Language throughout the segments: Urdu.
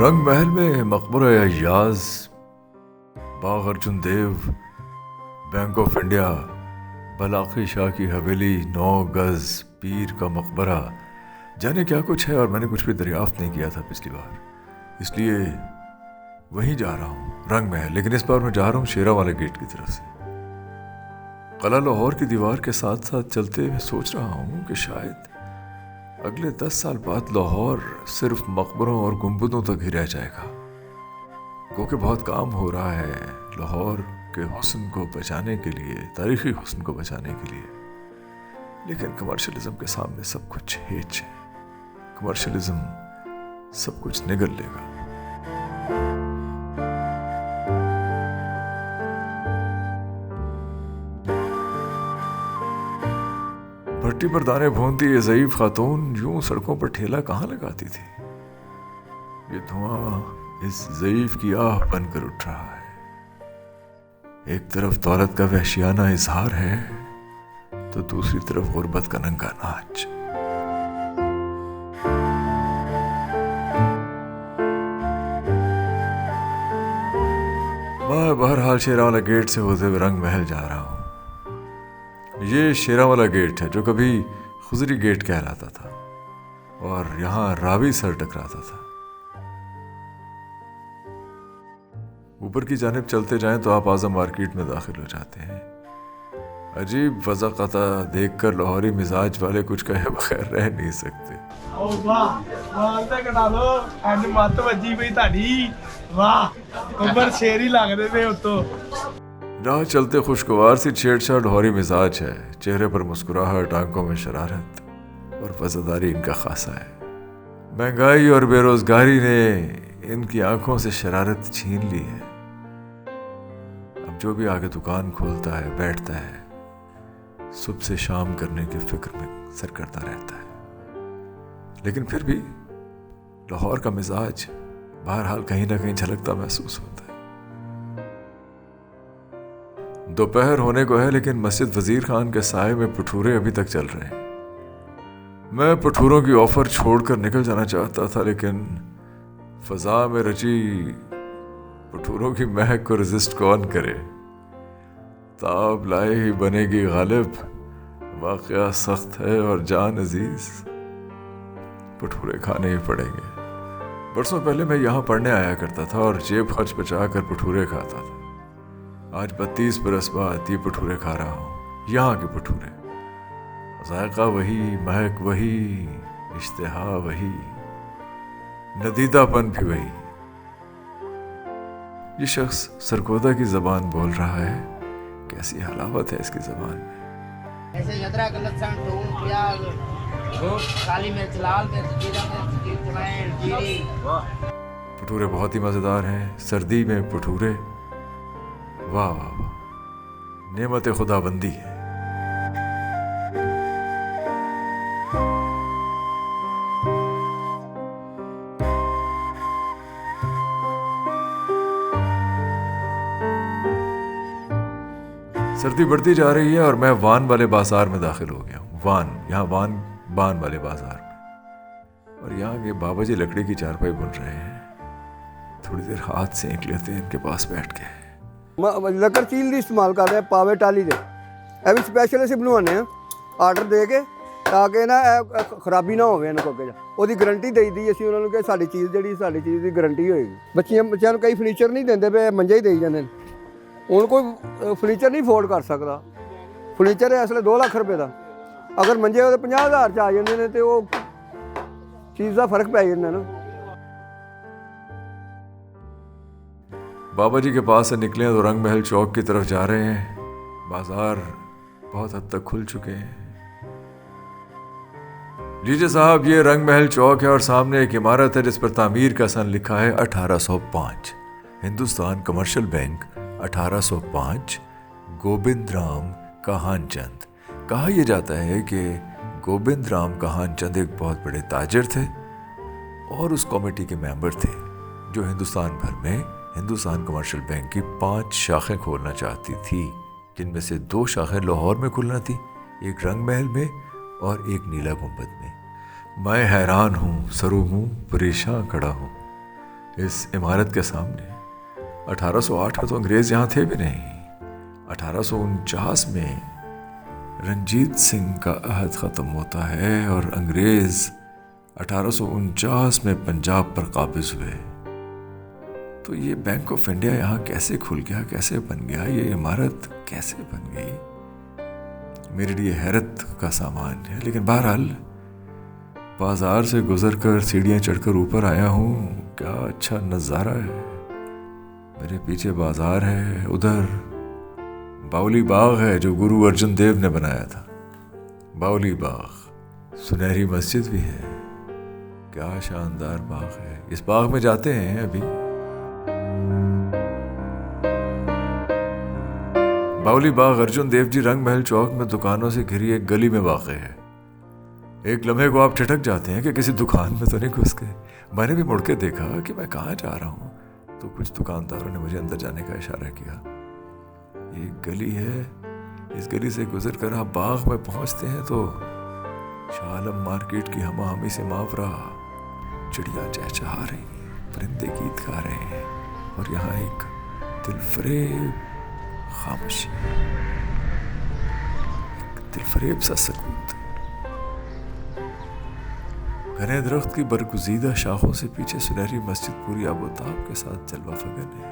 رنگ محل میں مقبرہ ایاز، باغ ارجن دیو، بینک آف انڈیا، بلاخی شاہ کی حویلی، 9 گز پیر کا مقبرہ، جانے کیا کچھ ہے، اور میں نے کچھ بھی دریافت نہیں کیا تھا پچھلی بار، اس لیے وہیں جا رہا ہوں رنگ محل. لیکن اس بار میں جا رہا ہوں شیرا والے گیٹ کی طرف سے. قلعہ لاہور کی دیوار کے ساتھ ساتھ چلتے ہوئے سوچ رہا ہوں کہ شاید اگلے 10 سال بعد لاہور صرف مقبروں اور گنبدوں تک ہی رہ جائے گا. گو کہ بہت کام ہو رہا ہے لاہور کے حسن کو بچانے کے لیے، تاریخی حسن کو بچانے کے لیے، لیکن کمرشلزم کے سامنے سب کچھ ہیچ ہے. کمرشلزم سب کچھ نگل لے گا. بھٹی پر دانے بھونتی یہ ضعیف خاتون یوں سڑکوں پر ٹھیلا کہاں لگاتی تھی. یہ دھواں اس ضعیف کی آہ بن کر اٹھ رہا ہے. ایک طرف دولت کا وحشیانہ اظہار ہے تو دوسری طرف غربت کا ننگا ناچ. میں بہرحال شیرا والا گیٹ سے ہوتے ہوئے رنگ محل جا رہا ہوں. یہ شیرا والا گیٹ ہے جو کبھی خضری گیٹ کہلاتا تھا اور یہاں راوی سر ٹکراتا تھا. اوپر کی جانب چلتے جائیں تو آپ اعظم مارکیٹ میں داخل ہو جاتے ہیں. عجیب وضاقتہ دیکھ کر لاہوری مزاج والے کچھ کہے بغیر رہ نہیں سکتے. راہ چلتے خوشگوار سی چھیڑ چھاڑ لاہوری مزاج ہے. چہرے پر مسکراہٹ، آنکھوں میں شرارت اور وفاداری ان کا خاصہ ہے. مہنگائی اور بے روزگاری نے ان کی آنکھوں سے شرارت چھین لی ہے. اب جو بھی آگے دکان کھولتا ہے بیٹھتا ہے صبح سے شام کرنے کی فکر میں سرگردہ رہتا ہے. لیکن پھر بھی لاہور کا مزاج بہرحال کہیں نہ کہیں جھلکتا محسوس ہوتا ہے. دوپہر ہونے کو ہے لیکن مسجد وزیر خان کے سائے میں پٹھورے ابھی تک چل رہے ہیں. میں پٹھوروں کی آفر چھوڑ کر نکل جانا چاہتا تھا لیکن فضا میں رچی پٹھوروں کی مہک کو رزسٹ کون کرے. تاب لائے ہی بنے گی غالب، واقعہ سخت ہے اور جان عزیز، پٹھورے کھانے ہی پڑیں گے. برسوں پہلے میں یہاں پڑھنے آیا کرتا تھا اور جیب خرچ بچا کر پٹھورے کھاتا تھا. آج 32 برس بعد یہ پٹھورے کھا رہا ہوں، یہاں کے پٹھورے. ذائقہ وہی، مہک وہی، اشتہا وہی، ندیدہ پن بھی وہی. یہ شخص سرگودا کی زبان بول رہا ہے. کیسی حلاوت ہے اس کی زبان میں. ایسے ادرک، لہسن، تھوم، پیاز، گوشت، کالی مرچ، لال مرچ، زیرہ مرچ، اجوائن، جیری. پٹھورے بہت ہی مزیدار ہیں. سردی میں پٹھورے، واہ واہ واہ، نعمت خدا بندی ہے. سردی بڑھتی جا رہی ہے اور میں وان والے بازار میں داخل ہو گیا ہوں. یہاں بان والے بازار میں. اور یہاں کے بابا جی لکڑی کی چارپائی بن رہے ہیں. تھوڑی دیر ہاتھ سینک لیتے ہیں ان کے پاس بیٹھ کے. لکڑ چیل دی استعمال کر رہے ہیں، پاوے ٹالی دے. یہ بھی سپیشل اسی بنوانے ہیں آرڈر دے کے تاکہ نا خرابی نہ ہوਵੇ ਇਹਨਾਂ ਕੋਲ. ਉਹਦੀ ਗਰੰਟੀ ਦੇਈਦੀ ਅਸੀਂ ਉਹਨਾਂ ਨੂੰ ਕਿ ਸਾਡੀ ਚੀਜ਼ ਦੀ ਗਰੰਟੀ ਹੋਏਗੀ. ਬੱਚਿਆਂ ਨੂੰ ਕਈ ਫਰਨੀਚਰ ਨਹੀਂ ਦਿੰਦੇ ਪਏ, ਮੰਜੇ ਹੀ ਦੇਈ ਜਾਂਦੇ ਨੇ. ਹੁਣ ਕੋਈ ਫਰਨੀਚਰ ਨਹੀਂ ਅਫੋਰਡ ਕਰ ਸਕਦਾ. ਫਰਨੀਚਰ ਹੈ ਅਸਲੇ 2 ਲੱਖ ਰੁਪਏ ਦਾ, ਅਗਰ ਮੰਜੇ ਉਹਦੇ 50,000 'ਚ ਆ ਜਾਂਦੇ ਨੇ ਤੇ ਉਹ ਚੀਜ਼ ਦਾ ਫਰਕ ਪੈ ਜਾਂਦਾ ਨਾ. بابا جی کے پاس سے نکلے تو رنگ محل چوک کی طرف جا رہے ہیں. بازار بہت حد تک کھل چکے ہیں. لیجیے صاحب، یہ رنگ محل چوک ہے اور سامنے ایک عمارت ہے جس پر تعمیر کا سن لکھا ہے 1805. ہندوستان کمرشل بینک، 1805، گوبند رام کہان چند. کہا یہ جاتا ہے کہ گوبند رام کہان چند ایک بہت بڑے تاجر تھے اور اس کمیٹی کے ممبر تھے جو ہندوستان بھر میں ہندوستان کمرشل بینک کی 5 شاخیں کھولنا چاہتی تھی، جن میں سے 2 شاخیں لاہور میں کھلنا تھی، ایک رنگ محل میں اور ایک نیلا گنبد میں. میں حیران ہوں، سرو منہ پریشاں کھڑا ہوں اس عمارت کے سامنے۔ 1808 میں تو انگریز یہاں تھے بھی نہیں۔ 1849 میں رنجیت سنگھ کا عہد ختم ہوتا ہے اور انگریز 1849 میں پنجاب پر قابض ہوئے۔ تو یہ بینک آف انڈیا یہاں کیسے کھل گیا، کیسے بن گیا، یہ عمارت کیسے بن گئی، میرے لیے حیرت کا سامان ہے۔ لیکن بہرحال بازار سے گزر کر سیڑھیاں چڑھ کر اوپر آیا ہوں، کیا اچھا نظارہ ہے۔ میرے پیچھے بازار ہے، ادھر باولی باغ ہے جو گرو ارجن دیو نے بنایا تھا۔ باولی باغ، سنہری مسجد بھی ہے، کیا شاندار باغ ہے۔ اس باغ میں جاتے ہیں ابھی۔ باولی باغ ارجن دیو جی رنگ محل چوک میں دکانوں سے گھری ایک گلی میں واقع ہے۔ ایک لمحے کو آپ ٹھٹک جاتے ہیں کہ کسی دکان میں تو نہیں گھس گئے۔ میں نے بھی مڑ کے دیکھا کہ میں کہاں جا رہا ہوں، تو کچھ دکانداروں نے مجھے اندر جانے کا اشارہ کیا۔ یہ گلی ہے، اس گلی سے گزر کر آپ باغ میں پہنچتے ہیں تو شاہ عالم مارکیٹ کی ہمہ ہمی سے ماورا چڑیا چہچہا رہی ہیں، پرندے گیت گا رہے ہیں، اور یہاں ایک دل فریب خاموشی، ایک دل فریب سا سکوت۔ گھنے درخت کی برگزیدہ شاخوں سے پیچھے سنہری مسجد پوری آب و تاب کے ساتھ جلوہ فگن ہے۔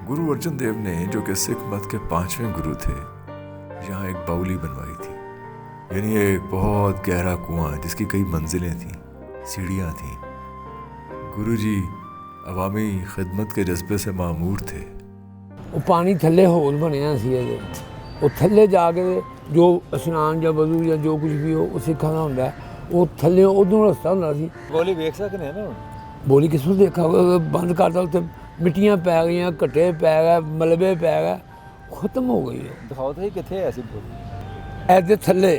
گرو ارجن دیو نے، جو کہ سکھ مت کے 5ویں گرو تھے، یہاں ایک باولی بنوائی تھی، یعنی ایک بہت گہرا کنواں جس کی کئی منزلیں تھیں، سیڑھیاں تھیں۔ گرو جی عوامی خدمت کے جذبے سے معمور تھے۔ وہ پانی تھلے ہول بنیا سی، وہ تھلے جا کے جو اسنان یا وضو یا جو کچھ بھی ہو وہ سکھاں دا ہوندا ہے، وہ تھلے ادھر رستہ ہوندا سی۔ بولی ویکھ سکنے نا، بولی کس وقت دیکھا بند کرتا، اتنے مٹیاں پی گئی، کٹے پی گئے، ملبے پی گئے، ختم ہو گئی ہے۔ دکھاؤ تو کتنے ایسی بولی ایسے تھلے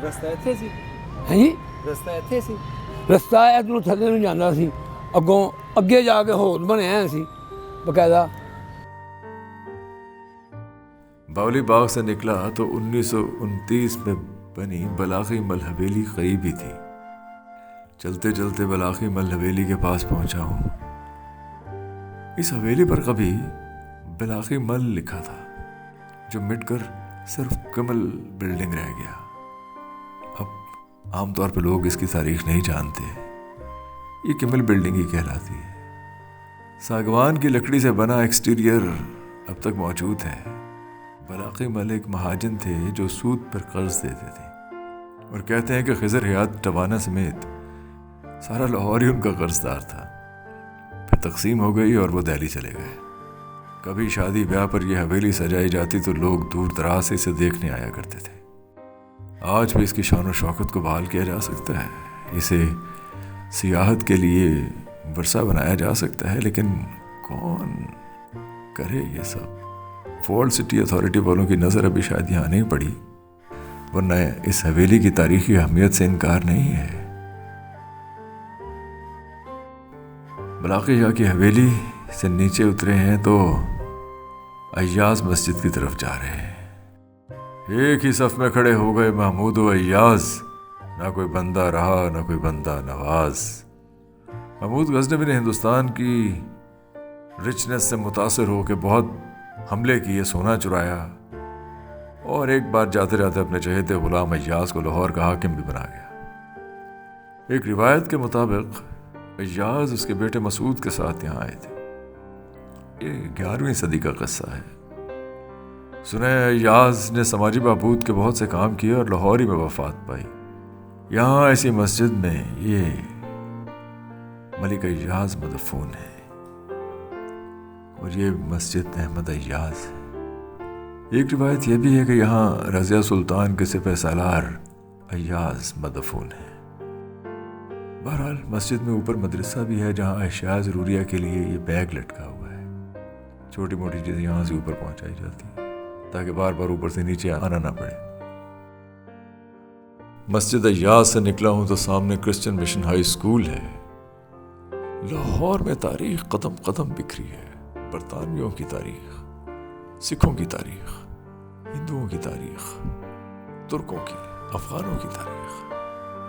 رستہ اتنے سی، ہے جی، رستہ اتنے سی، رستہ ادھروں تھلے نوں جانا سی، اگوں اگے جا کے ہول بنیا سی باقاعدہ۔ باولی باغ سے نکلا تو 1929 میں بنی بلاغی مل حویلی قریب ہی تھی۔ چلتے چلتے بلاغی مل حویلی کے پاس پہنچا ہوں۔ اس حویلی پر کبھی بلاغی مل لکھا تھا، جو مٹ کر صرف کمل بلڈنگ رہ گیا۔ اب عام طور پہ لوگ اس کی تاریخ نہیں جانتے، یہ کمل بلڈنگ ہی کہلاتی ہے۔ ساگوان کی لکڑی سے بنا ایکسٹیریئر اب تک موجود ہے۔ بلاغی مل ایک مہاجن تھے جو سود پر قرض دیتے تھے، اور کہتے ہیں کہ خضر حیات ٹوانا سمیت سارا لاہور ہی ان کا قرض دار تھا۔ پھر تقسیم ہو گئی اور وہ دہلی چلے گئے۔ کبھی شادی بیاہ پر یہ حویلی سجائی جاتی تو لوگ دور دراز سے اسے دیکھنے آیا کرتے تھے۔ آج بھی اس کی شان و شوکت کو بحال کیا جا سکتا ہے، اسے سیاحت کے لیے ورثہ بنایا جا سکتا ہے، لیکن کون کرے یہ سب؟ فورٹ سٹی اتھارٹی والوں کی نظر ابھی شاید یہاں نہیں پڑی، ورنہ اس حویلی کی تاریخی اہمیت سے انکار نہیں ہے۔ بلاغی شاہ کی حویلی سے نیچے اترے ہیں تو ایاز مسجد کی طرف جا رہے ہیں۔ ایک ہی صف میں کھڑے ہو گئے محمود و ایاز، نہ کوئی بندہ رہا نہ کوئی بندہ نواز۔ محمود غزنوی نے ہندوستان کی رچنس سے متاثر ہو کے بہت حملے کیے، سونا چرایا، اور ایک بار جاتے جاتے اپنے چہیتے غلام ایاز کو لاہور کا حاکم بھی بنا گیا۔ ایک روایت کے مطابق ایاز اس کے بیٹے مسعود کے ساتھ یہاں آئے تھے۔ یہ 11ویں صدی کا قصہ ہے۔ سنیں ایاز نے سماجی بہبود کے بہت سے کام کیے اور لاہور ہی میں وفات پائی۔ یہاں ایسی مسجد میں یہ ملک ایاز مدفون ہے، اور یہ مسجد احمد ایاز ہے۔ ایک روایت یہ بھی ہے کہ یہاں رضیہ سلطان کے سپہ سالار ایاز مدفون ہے۔ بہرحال مسجد میں اوپر مدرسہ بھی ہے، جہاں اشیاء ضروریہ کے لیے یہ بیگ لٹکا ہوا ہے۔ چھوٹی موٹی چیزیں یہاں سے اوپر پہنچائی جاتی ہیں تاکہ بار بار اوپر سے نیچے آنا نہ پڑے۔ مسجد ایاز سے نکلا ہوں تو سامنے کرسچن مشن ہائی اسکول ہے۔ لاہور میں تاریخ قدم قدم بکھری ہے، برطانویوں کی تاریخ، سکھوں کی تاریخ، ہندوؤں کی تاریخ، ترکوں کی، افغانوں کی تاریخ،